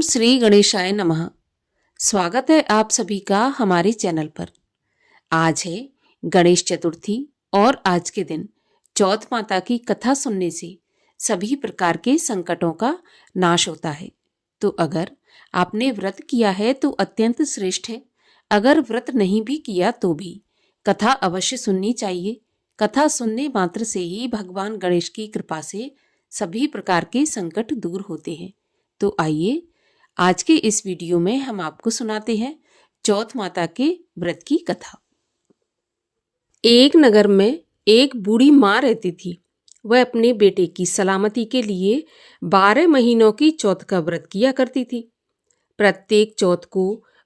श्री गणेशाय नमः। स्वागत है आप सभी का हमारे चैनल पर। आज है गणेश चतुर्थी और आज के दिन चौथ माता की कथा सुनने से सभी प्रकार के संकटों का नाश होता है। तो अगर आपने व्रत किया है तो अत्यंत श्रेष्ठ है, अगर व्रत नहीं भी किया तो भी कथा अवश्य सुननी चाहिए। कथा सुनने मात्र से ही भगवान गणेश की कृपा से सभी प्रकार के संकट दूर होते हैं। तो आइए आज के इस वीडियो में हम आपको सुनाते हैं चौथ माता के व्रत की कथा। एक नगर में एक बूढ़ी माँ रहती थी। वह अपने बेटे की सलामती के लिए 12 महीनों की चौथ का व्रत किया करती थी। प्रत्येक चौथ को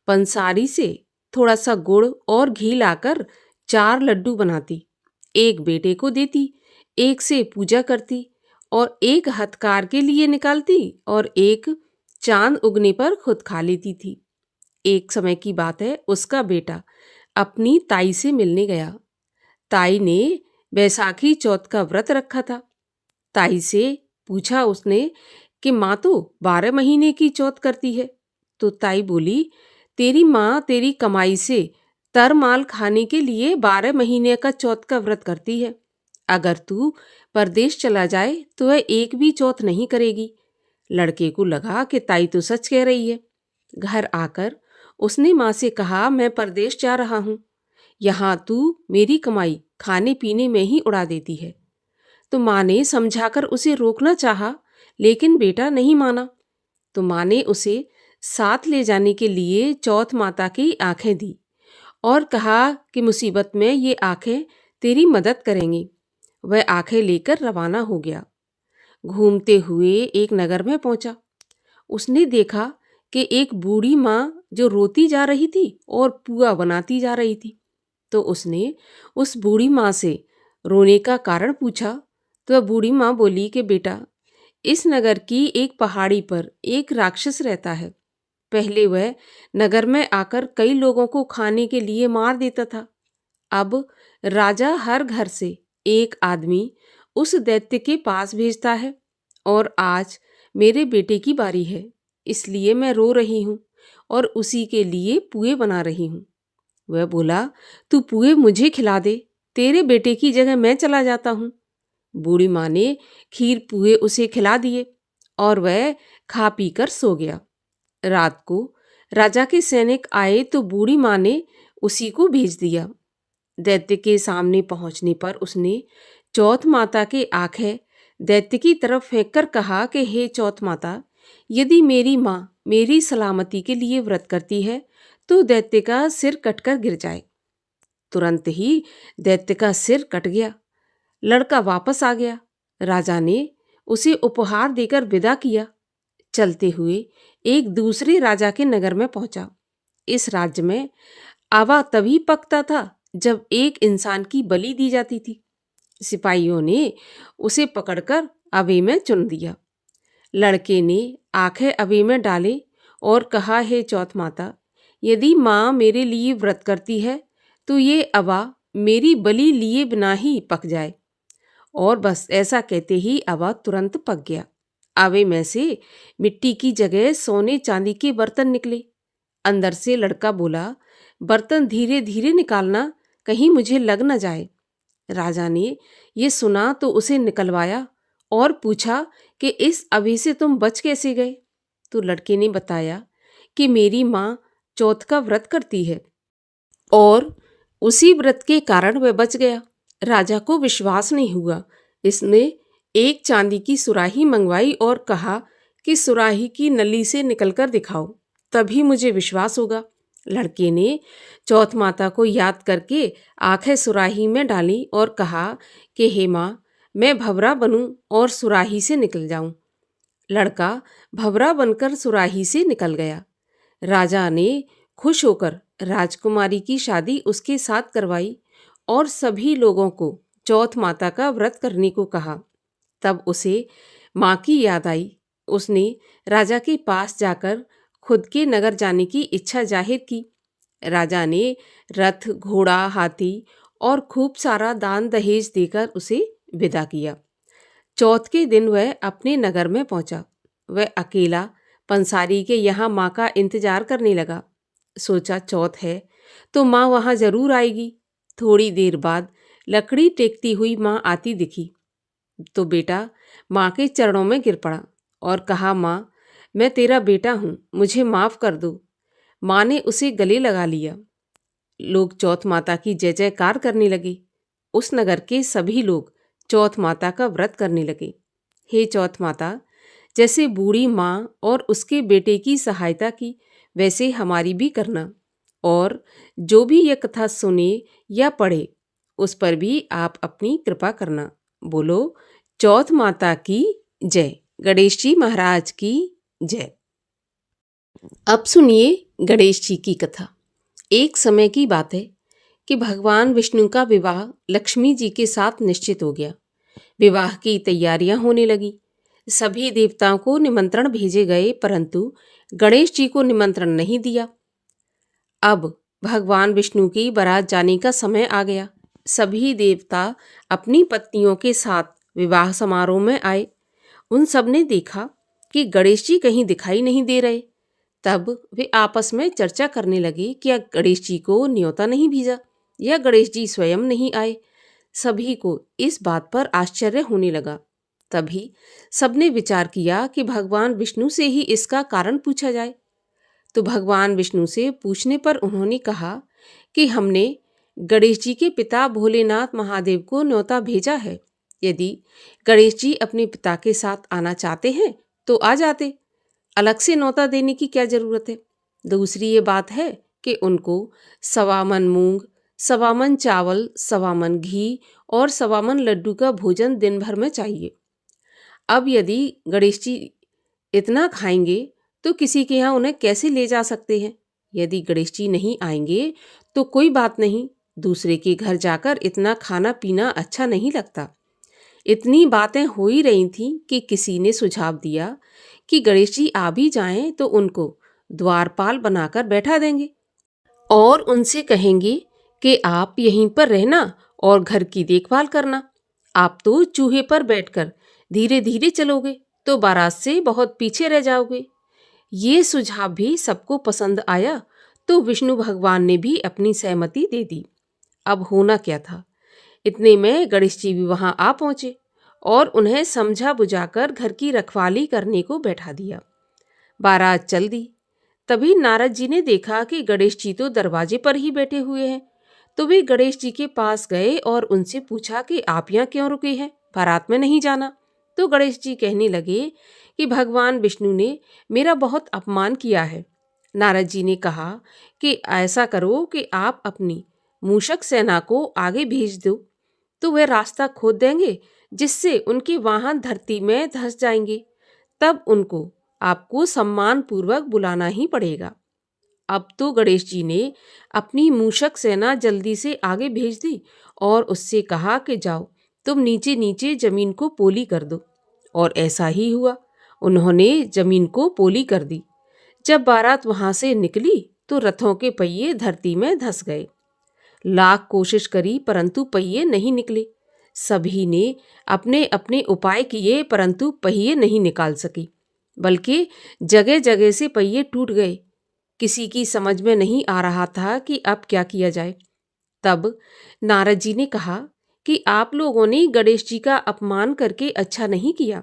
पंसारी से थोड़ा सा गुड़ और घी लाकर 4 लड्डू बनाती, एक बेटे को देती, एक से पूजा करती और एक हथकार के लिए निकालती और एक चांद उगने पर खुद खा लेती थी। एक समय की बात है, उसका बेटा अपनी ताई से मिलने गया। ताई ने बैसाखी चौथ का व्रत रखा था। ताई से पूछा उसने कि माँ तो 12 महीने की चौथ करती है। तो ताई बोली, तेरी माँ तेरी कमाई से तरमाल खाने के लिए 12 महीने का चौथ का व्रत करती है। अगर तू परदेश चला जाए तो वह एक भी चौथ नहीं करेगी। लड़के को लगा कि ताई तो सच कह रही है। घर आकर उसने माँ से कहा, मैं परदेश जा रहा हूँ, यहाँ तू मेरी कमाई खाने पीने में ही उड़ा देती है। तो माँ ने समझाकर उसे रोकना चाहा, लेकिन बेटा नहीं माना। तो माँ ने उसे साथ ले जाने के लिए चौथ माता की आंखें दी और कहा कि मुसीबत में ये आंखें तेरी मदद करेंगी। वह आंखें लेकर रवाना हो गया। घूमते हुए एक नगर में पहुंचा। उसने देखा कि एक बूढ़ी माँ जो रोती जा रही थी और पुआ बनाती जा रही थी। तो उसने उस बूढ़ी माँ से रोने का कारण पूछा। तो वह बूढ़ी माँ बोली कि बेटा, इस नगर की एक पहाड़ी पर एक राक्षस रहता है। पहले वह नगर में आकर कई लोगों को खाने के लिए मार देता था। अब राजा हर घर से एक आदमी उस दैत्य के पास भेजता है और आज मेरे बेटे की बारी है, इसलिए मैं रो रही हूँ और उसी के लिए पुए बना रही हूँ। वह बोला, तू पुए मुझे खिला दे, तेरे बेटे की जगह मैं चला जाता हूँ। बूढ़ी माँ ने खीर पुए उसे खिला दिए और वह खा पी कर सो गया। रात को राजा के सैनिक आए तो बूढ़ी माँ ने उसी को भेज दिया। दैत्य के सामने पहुंचने पर उसने चौथ माता के आंखें दैत्य की तरफ फेंककर कहा कि हे चौथ माता, यदि मेरी माँ मेरी सलामती के लिए व्रत करती है तो दैत्य का सिर कटकर गिर जाए। तुरंत ही दैत्य का सिर कट गया। लड़का वापस आ गया। राजा ने उसे उपहार देकर विदा किया। चलते हुए एक दूसरे राजा के नगर में पहुंचा। इस राज्य में आवा तभी पकता था जब एक इंसान की बलि दी जाती थी। सिपाहियों ने उसे पकड़कर अवे में चुन दिया। लड़के ने आंखें अवे में डाले और कहा, हे चौथ माता, यदि माँ मेरे लिए व्रत करती है तो ये अवा मेरी बलि लिए बिना ही पक जाए। और बस ऐसा कहते ही अवा तुरंत पक गया। अवे में से मिट्टी की जगह सोने चांदी के बर्तन निकले। अंदर से लड़का बोला, बर्तन धीरे धीरे निकालना, कहीं मुझे लग न जाए। राजा ने ये सुना तो उसे निकलवाया और पूछा कि इस अभी से तुम बच कैसे गए। तो लड़के ने बताया कि मेरी माँ चौथ का व्रत करती है और उसी व्रत के कारण वह बच गया। राजा को विश्वास नहीं हुआ। इसने एक चांदी की सुराही मंगवाई और कहा कि सुराही की नली से निकलकर दिखाओ, तभी मुझे विश्वास होगा। लड़के ने चौथ माता को याद करके आंखें सुराही में डाली और कहा कि हे माँ, मैं भंवरा बनूं और सुराही से निकल जाऊं। लड़का भंवरा बनकर सुराही से निकल गया। राजा ने खुश होकर राजकुमारी की शादी उसके साथ करवाई और सभी लोगों को चौथ माता का व्रत करने को कहा। तब उसे माँ की याद आई। उसने राजा के पास जाकर खुद के नगर जाने की इच्छा जाहिर की। राजा ने रथ, घोड़ा, हाथी और खूब सारा दान दहेज देकर उसे विदा किया। चौथ के दिन वह अपने नगर में पहुंचा। वह अकेला पंसारी के यहाँ माँ का इंतजार करने लगा। सोचा चौथ है तो माँ वहाँ जरूर आएगी। थोड़ी देर बाद लकड़ी टेकती हुई माँ आती दिखी तो बेटा माँ के चरणों में गिर पड़ा और कहा, माँ मैं तेरा बेटा हूँ, मुझे माफ़ कर दो। माँ ने उसे गले लगा लिया। लोग चौथ माता की जय जयकार करने लगे। उस नगर के सभी लोग चौथ माता का व्रत करने लगे। हे चौथ माता, जैसे बूढ़ी माँ और उसके बेटे की सहायता की वैसे हमारी भी करना, और जो भी यह कथा सुने या पढ़े उस पर भी आप अपनी कृपा करना। बोलो चौथ माता की जय। गणेश जी महाराज की जय। अब सुनिए गणेश जी की कथा। एक समय की बात है कि भगवान विष्णु का विवाह लक्ष्मी जी के साथ निश्चित हो गया। विवाह की तैयारियां होने लगी। सभी देवताओं को निमंत्रण भेजे गए, परंतु गणेश जी को निमंत्रण नहीं दिया। अब भगवान विष्णु की बारात जाने का समय आ गया। सभी देवता अपनी पत्नियों के साथ विवाह समारोह में आए। उन सब ने देखा कि गणेश जी कहीं दिखाई नहीं दे रहे। तब वे आपस में चर्चा करने लगे कि क्या गणेश जी को न्योता नहीं भेजा या गणेश जी स्वयं नहीं आए। सभी को इस बात पर आश्चर्य होने लगा। तभी सबने विचार किया कि भगवान विष्णु से ही इसका कारण पूछा जाए। तो भगवान विष्णु से पूछने पर उन्होंने कहा कि हमने गणेश जी के पिता भोलेनाथ महादेव को न्योता भेजा है। यदि गणेश जी अपने पिता के साथ आना चाहते हैं तो आ जाते, अलग से न्योता देने की क्या जरूरत है। दूसरी ये बात है कि उनको 1.25 मन मूंग, 1.25 मन चावल, 1.25 मन घी और 1.25 मन लड्डू का भोजन दिन भर में चाहिए। अब यदि गणेश जी इतना खाएंगे तो किसी के यहाँ उन्हें कैसे ले जा सकते हैं। यदि गणेश जी नहीं आएंगे तो कोई बात नहीं, दूसरे के घर जाकर इतना खाना पीना अच्छा नहीं लगता। इतनी बातें हो ही रही थीं कि किसी ने सुझाव दिया कि गणेश जी आ भी जाएं तो उनको द्वारपाल बनाकर बैठा देंगे और उनसे कहेंगे कि आप यहीं पर रहना और घर की देखभाल करना। आप तो चूहे पर बैठकर धीरे धीरे चलोगे तो बारात से बहुत पीछे रह जाओगे। ये सुझाव भी सबको पसंद आया तो विष्णु भगवान ने भी अपनी सहमति दे दी। अब होना क्या था, इतने में गणेश जी भी वहां आ पहुंचे और उन्हें समझा बुझाकर घर की रखवाली करने को बैठा दिया। बारात चल दी। तभी नारद जी ने देखा कि गणेश जी तो दरवाजे पर ही बैठे हुए हैं। तो वे गणेश जी के पास गए और उनसे पूछा कि आप यहाँ क्यों रुके हैं, बारात में नहीं जाना। तो गणेश जी कहने लगे कि भगवान विष्णु ने मेरा बहुत अपमान किया है। नारद जी ने कहा कि ऐसा करो कि आप अपनी मूषक सेना को आगे भेज दो तो वे रास्ता खोद देंगे, जिससे उनके वाहन धरती में धंस जाएंगे। तब उनको आपको सम्मान पूर्वक बुलाना ही पड़ेगा। अब तो गणेश जी ने अपनी मूषक सेना जल्दी से आगे भेज दी और उससे कहा कि जाओ तुम नीचे नीचे जमीन को पोली कर दो। और ऐसा ही हुआ। उन्होंने जमीन को पोली कर दी। जब बारात वहां से निकली तो रथों के पहिए धरती में धंस गए। लाख कोशिश करी परंतु पहिए नहीं निकले। सभी ने अपने अपने उपाय किए परंतु पहिए नहीं निकाल सकी, बल्कि जगह जगह से पहिए टूट गए। किसी की समझ में नहीं आ रहा था कि अब क्या किया जाए। तब नारद जी ने कहा कि आप लोगों ने गणेश जी का अपमान करके अच्छा नहीं किया।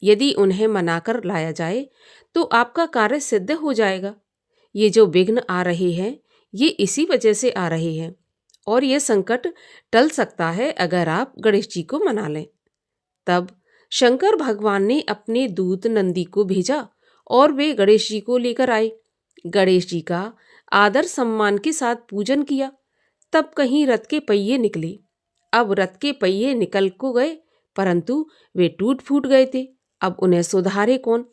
यदि उन्हें मनाकर लाया जाए तो आपका कार्य सिद्ध हो जाएगा। ये जो विघ्न आ रहे हैं ये इसी वजह से आ रहे हैं और ये संकट टल सकता है अगर आप गणेश जी को मना लें। तब शंकर भगवान ने अपने दूत नंदी को भेजा और वे गणेश जी को लेकर आए। गणेश जी का आदर सम्मान के साथ पूजन किया। तब कहीं रथ के पहिए निकले। अब रथ के पहिए निकल को गए परंतु वे टूट फूट गए थे। अब उन्हें सुधारे कौन।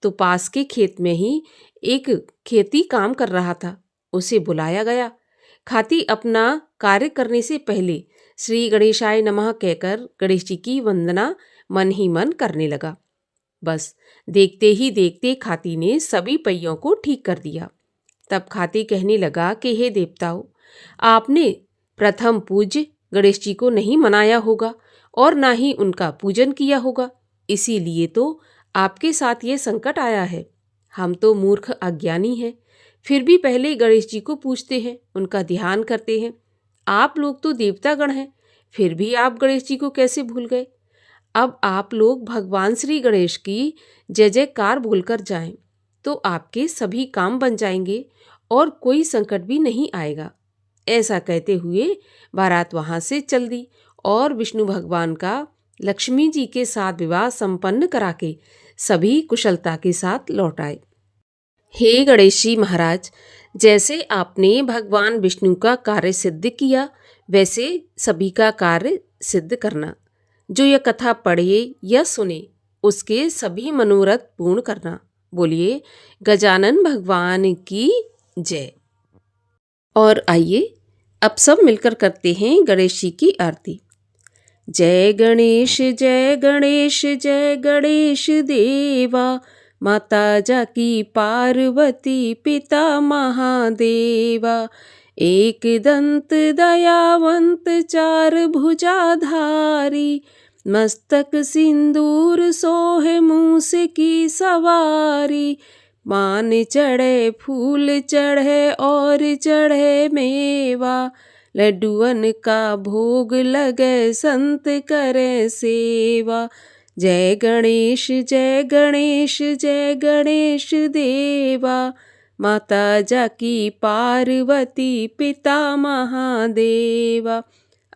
तो पास के खेत में ही एक खेती काम कर रहा था, उसे बुलाया गया। खाती अपना कार्य करने से पहले श्री गणेशाय नमः कहकर गणेश जी की वंदना मन ही मन करने लगा। बस देखते ही देखते खाती ने सभी पहियों को ठीक कर दिया। तब खाती कहने लगा कि हे देवताओं, आपने प्रथम पूज्य गणेश जी को नहीं मनाया होगा और ना ही उनका पूजन किया होगा, इसीलिए तो आपके साथ ये संकट आया है। हम तो मूर्ख अज्ञानी हैं, फिर भी पहले गणेश जी को पूजते हैं, उनका ध्यान करते हैं। आप लोग तो देवतागण हैं, फिर भी आप गणेश जी को कैसे भूल गए? अब आप लोग भगवान श्री गणेश की जय जयकार बोलकर जाएं, तो आपके सभी काम बन जाएंगे और कोई संकट भी नहीं आएगा। ऐसा कहते हुए बारात वहां से चल दी और विष्णु भगवान का लक्ष्मी जी के साथ विवाह संपन्न करा के सभी कुशलता के साथ लौट आए। हे गणेश जी महाराज, जैसे आपने भगवान विष्णु का कार्य सिद्ध किया, वैसे सभी का कार्य सिद्ध करना। जो यह कथा पढ़े या सुने, उसके सभी मनोरथ पूर्ण करना। बोलिए गजानन भगवान की जय। और आइए अब सब मिलकर करते हैं गणेश जी की आरती। जय गणेश जय गणेश जय गणेश देवा, माता जाकी पार्वती पिता महादेवा। एक दंत दयावंत चार भुजाधारी, मस्तक सिंदूर सोहे मूस की सवारी। मान चढ़े फूल चढ़े और चढ़े मेवा, लड्डुअन का भोग लगे संत करे सेवा। जय गणेश जय गणेश जय गणेश देवा, माता जाकी पार्वती पिता महादेवा।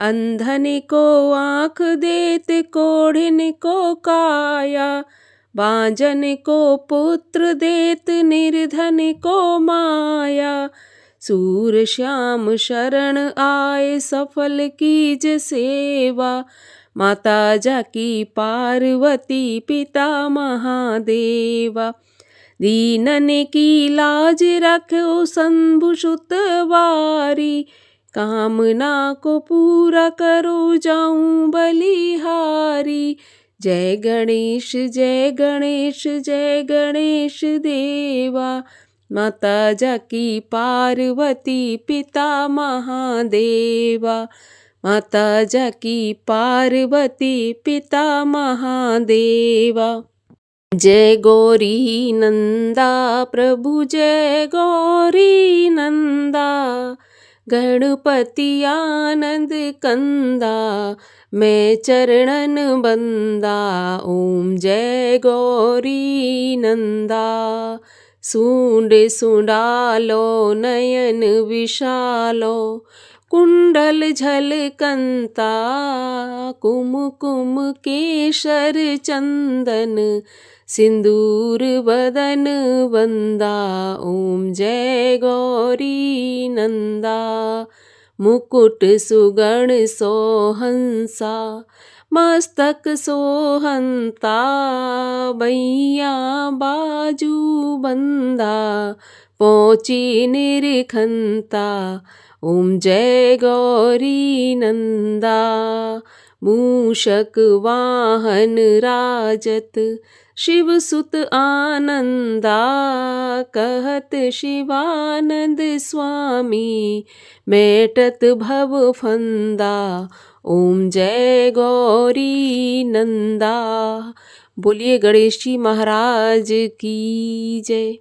अंधन को आँख देत कोढ़िन को काया, बांझन को पुत्र देत निर्धन को माया। सूर श्याम शरण आए सफल कीज सेवा, माता जाकी पार्वती पिता महादेवा। दीनन की लाज रखो शंभु सुत वारी, कामना को पूरा करो जाऊं बलिहारी। जय गणेश जय गणेश जय गणेश देवा, माता जाकी पार्वती पिता महादेवा। माता जाकी पार्वती पिता महादेवा। जय गौरी नंदा प्रभु जय गौरी नंदा, गणपति आनंद कंदा, मैं चरणन बंदा। ओम जय गौरी नंदा। सूंड सुंडालो नयन विशालो, कुंडल झलकंता, कुमकुम केशर चंदन, सिंदूर बदन वंदा। ओम जय गौरी नंदा। मुकुट सुगण सोहंसा, मस्तक सोहंता, बैया बाजू बंदा, पहुँची निरखंता। ओम जय गौरी नंदा। मूषक वाहन राजत, शिव सुत आनंदा, कहत शिवानंद स्वामी, मेटत भव फंदा। ओम जय गौरी नंदा। बोलिए गणेश जी महाराज की जय।